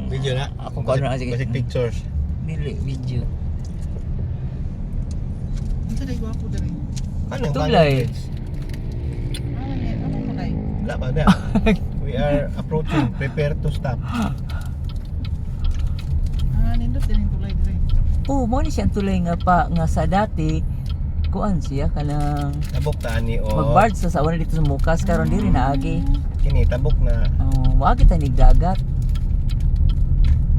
Video na. Ako ko na sige. Basic pictures. Dili video. Dali gwapo dali. Ano Tulay. Ano tulay? Wala ba na? We are approaching. Prepare to stop. Nindot din yung tulay dali. Oh, mo ni siyang tulay nga pa nga sa dati kuan siya kanang Tabok ta ni o. magbard sa sawan dito sa Mukas karon diri na agi. Kini tabok na. Oh, wag kita ni dagat.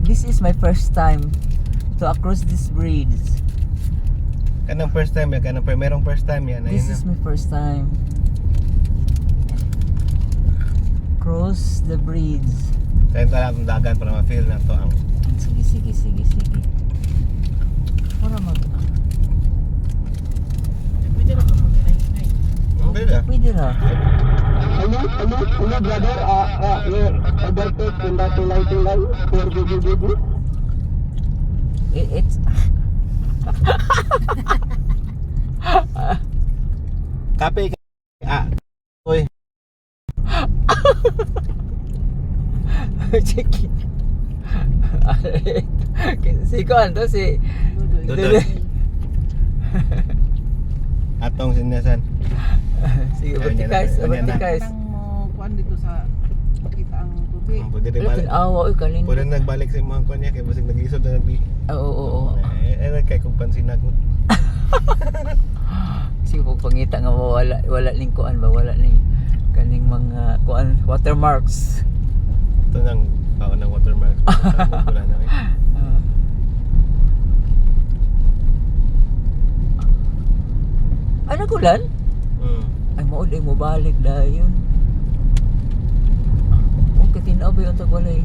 This is my first time to across this bridge. Kanang first time yan, kanang merong first time yan. This is my first time. Cross the bridge. Kaya ito lang akong dagan para ma-feel na to ang Sige, sige, sige, sige. Para mag... Pwede na kung mag-inay-inay. Hindi na. Pwede ra. Hello brother, overtake tunda tulay for baby. It's... Kape Uy. Check. Si Kuan to si... Dudoy. Atong sinasan. Sige, Ayun yan, guys. ayun yan. Guys. Nang kuan dito sa makita ang tubig. Pwede rin Wala balik. tinawa. Uy, kalin. Pwede nagbalik sa mga kanya kaya basig nag-isod na nagbi. Oo. Kaya kung pansin ako. Sige po pangita nga wala ning kuan ba wala ning kaning mga kuan watermarks. Ito nang baon ng watermark. Wala na rin. Ano kulan? Ay maud ay mo balik dayon. Oh, katinaw ba yung tagwalay?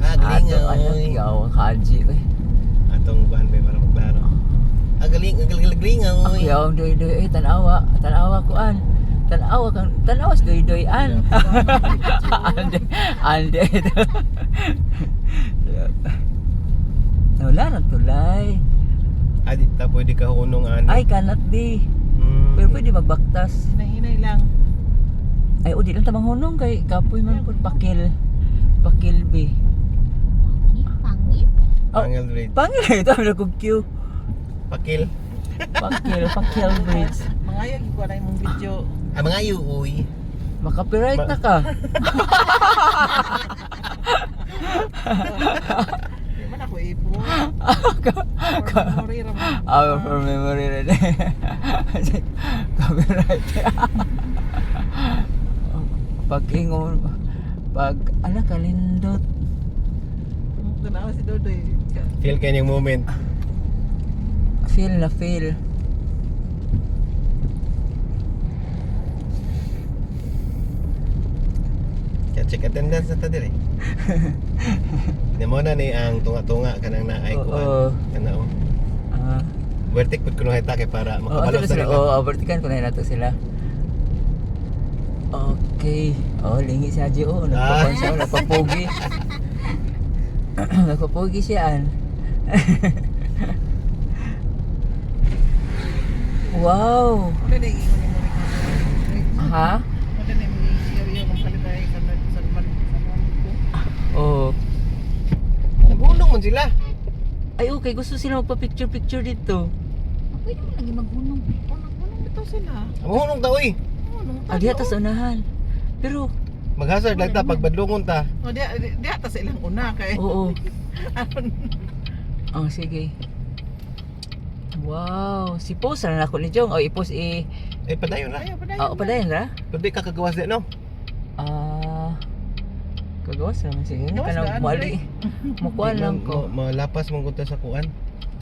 Galing nga. Anak yaw ang kaji eh. Atong kuhan ba para maklaro. Galing nga. Ako yaw doy tanawa kuan. Tanawa sa doy-doyan. Ande. Wala na tulay. Adi ta pwede ka hunong ano. Ay cannot be. Pero pwede magbaktas. Inay-inay lang. Ay o di lang tamang hunong kay kapoy man pud pakil. Pakil be. Pangil bridge. Pangil ito na kog queue. Pakil. Pakil bridge. Mangayag ko na yung video. Mga uy. Makapiright na ka. Di man ako ipo. Memory raman. For memory rin. Copyright. Pag-ingon, ala kalindot. Tanawa si Dodoy. Feel kanyang moment. Feel na feel. Kaya check attendance na ta diri. Nemo na ni ang tunga-tunga kanang naay Oo. kuan. Kana o. Vertic pud kuno hayta kay para makabalos na sila. nila. Vertikan ko na nato sila. Okay. Lingi si Haji. Nagpapan siya. Nagpapogi. Nagpapogi siya. Wow. Ano na yung memory ko? Ha? Ano na yung iyo ng kalibay sa ko? Oh. Nagulong man sila. Ay okay, gusto sila magpa-picture dito. Pwede mo lagi maghunong. Maghunong ito sila. Mahulong ta uy. Diha ta sa unahan. Pero Mag-hazard lang ta pag badlungon ta. O di ata sa ilang una kay. oo. Oh, sige. Wow, si post na ako ni Jong. O i-post Padayon na. padayon ra? Pwede ka kagawas din no. Kagawas naman sige. Gawas Kanang daan, mali. Mukuha lang ko. Malapas mong kunta sa kuan.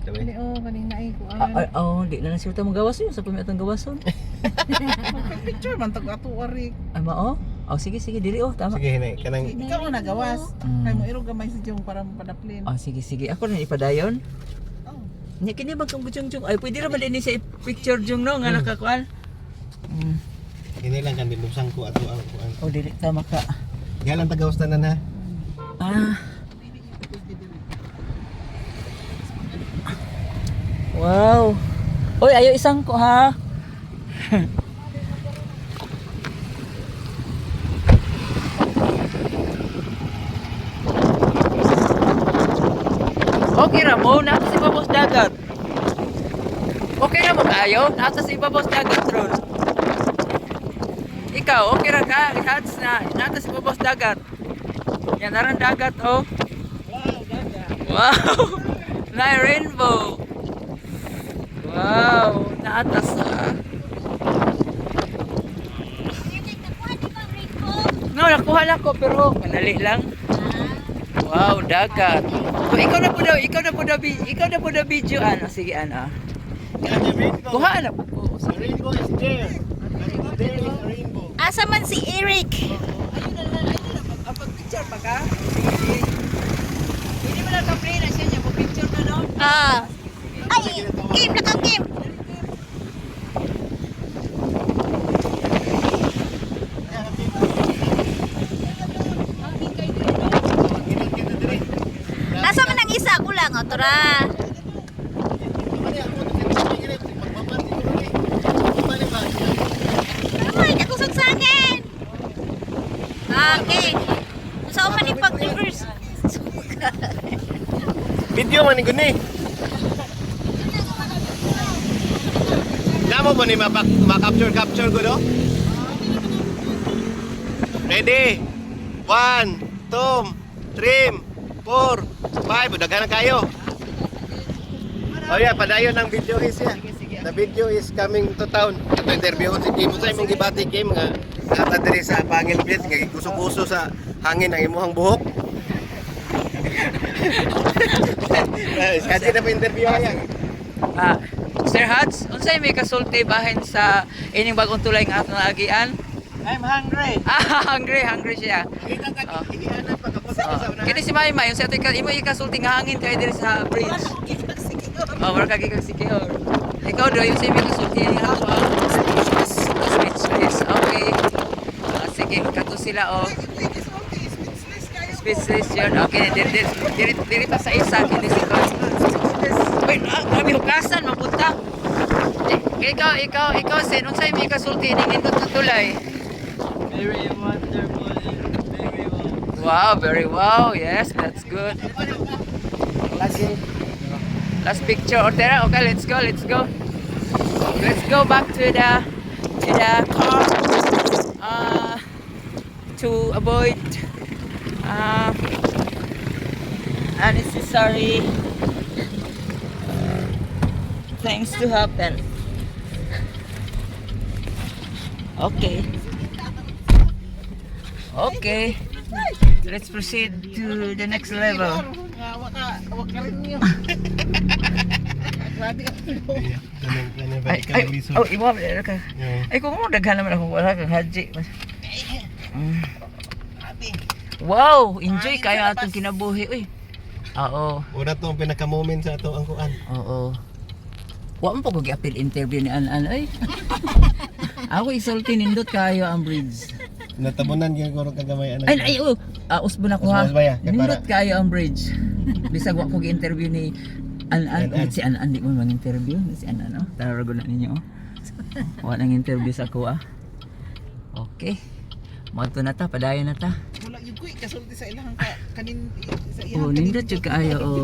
Hindi Sabi. kaning naay ko. Di na lang siya magawas yun. Sa pumitang gawason. Picture man tag ato ari. Ay mao? Sige, dili tama. Sige hinay kanang Ikaw na gawas. Kay mo irog gamay si Jong para mapadaplin. Sige. Ako na ipadayon. Oh. Nya kini bagong Jong. Ay pwede ra man din sa picture Jong no nga nakakuan. hinay lang kan binubsang ko ato ang kuan. Dili tama ka. Galang tagawas tanan ha. Wow. Oy, ayo isang ko ha. Okay ra mo, nasa si babos dagat. Okay ra mo kayo, nasa si babos dagat ron. Ikaw, okay ra ka, Hats, na nasa si babos dagat. Yan naran dagat, oh. Wow! Na rainbow. Wow, naatas ah. No, nakuha na ko pero madali lang. Wow, dagat. So, ikaw na po daw video ano, sige ano. Kuha na po. The rainbow is there. There is a rainbow. Asa man si Eric? Pag-picture pa ka? Hindi mo lang ka-play na siya niya. Pag-picture ka doon. Ah. Ay, game na kang game. Nasa man ang isa ko lang, o tora. Ay, nakusog sa akin. Okay. Saan man ipag-reverse? Video man ni guni. Namo mo ni ma-capture ko do? Ready? 1, 2, 3, 4, 5. Daghan na kayo. Oh yeah, padayon ang video is ya. The video is coming to town. Ato interview ko si Kim. Sa imong gibati Kim nga nata diri sa Pangil Beach kay kuso-kuso sa hangin ang imuhang buhok. Kasi na pa interview yan. Sir Hats, unsay may kasulti bahin sa ining bagong tulay nga atong agian? I'm hungry. Hungry siya. Igianan pa kapos sa unahan. Kini si Maymay, yung sa imo ikasulti nga hangin kay diri sa bridge. Oh, wala ka gigag sikihor. Ikaw do yung sa imo kasulti nga ako. Speechless. Okay. Sige, kato sila oh. Speechless yun. Okay, diri pa sa isa kini si Coach. Wait, kami hugasan mapunta. Ikaw sin unsay may kasulti ning indot na tulay? Very wonderful. Very wonderful. Wow, very wow. Yes, that's good. Last picture. Okay, let's go. Let's go back to the car. To avoid unnecessary things to happen. Okay. Let's proceed to the next level. Wag ka rin niyo. Grabe ka. Oh, imo ka. Ay, kung mo daghan naman ako wala kang haji. Wow, enjoy kayo atong kinabuhi. Uy. Oo. Una to ang pinaka-moment sa ato ang kuan. Oo. Wa mo pa gi-appeal interview ni An ay. Ako isulti nindot kayo ang bridge. Natabunan gyud ko kagamay ana. Ay, usbo na ko ha. Usbo ba ya? Nindot kayo ang bridge. Bisag wa ko gi-interview ni An. Si An di mo mang-interview. Si An no? Tarago na ninyo. Wa nang interview sa ko ah. Okay. Moto na ta, padayon na ta. Wala yung kuy kasulti sa ilang kanin sa Oh, nindot jud kaayo oh.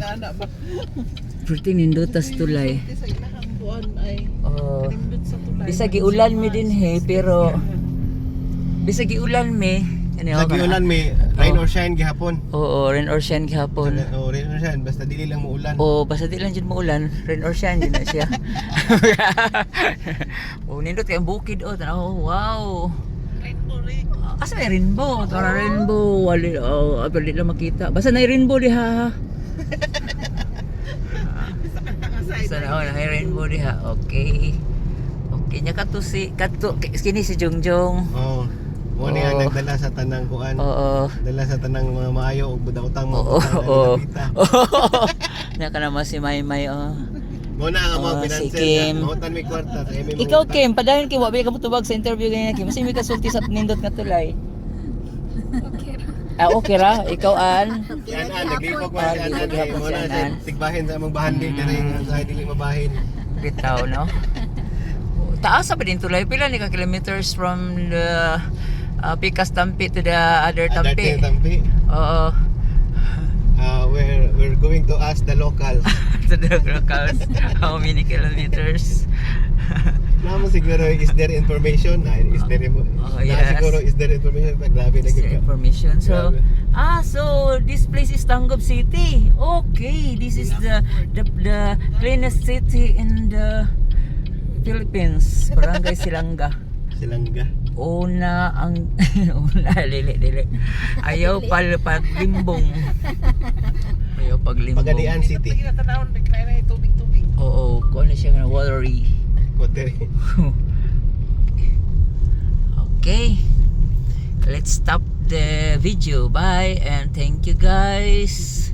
Pretty nindot tas tulay. Sa ilang buwan ay Oh. kanindot sa tulay. Bisag giulan mi din he, pero bisag giulan mi. Sa giulan may rain or shine gihapon. Oo, rain or shine gihapon. Oh, rain or shine basta dili lang muulan. O basta di lang dyan maulan, rain or shine dyan na siya. O nindot kayong bukid o, tanaw, wow. Asa may rainbow? Tara rainbow, wali, pero di lang makita. Basta na rainbow diha. Basta na rainbow diha, okay. Okay, niya kato kini si Jongjong. Oh. Mo ni ang nagdala sa tanang kuan. Oo. Dala sa tanang mga maayo ug budak-utang mo. Oo. Naka naman si Maymay oh. Mo na nga Oh, mga si financial. Kim. Mahutan mi kwarta sa imi. Ikaw Kim, padayon Kim, wabi ka mo tubag sa interview ganyan Kim. Kasi may kasulti sa nindot nga tulay. Okay ra. Ikaw An. Yan naglipog pa si Anan. Mo na sa tigbahin sa among bahandi diri sa dili mabahin. Bitaw no. Taas sa ba din tulay pila ni ka kilometers from the Picas Tampi to the other Tampi. Tampi. Oo. We're going to ask the locals. To the locals, how many kilometers? Naman siguro, is there information? Is there yes. siguro, is there information? Grabe na Is there gano'n. information? So, Grabe. so this place is Tangub City. Okay, this is the cleanest city in the Philippines. Barangay Silanga. Silangga. Una ang dili. Ayaw paglimbong. Ayaw paglimbong. Pagadian City. Tingin na tanawon, nagkaya na tubig-tubig. Oo, kung ano siya nga watery. Koteri. Okay, let's stop the video. Bye and thank you guys.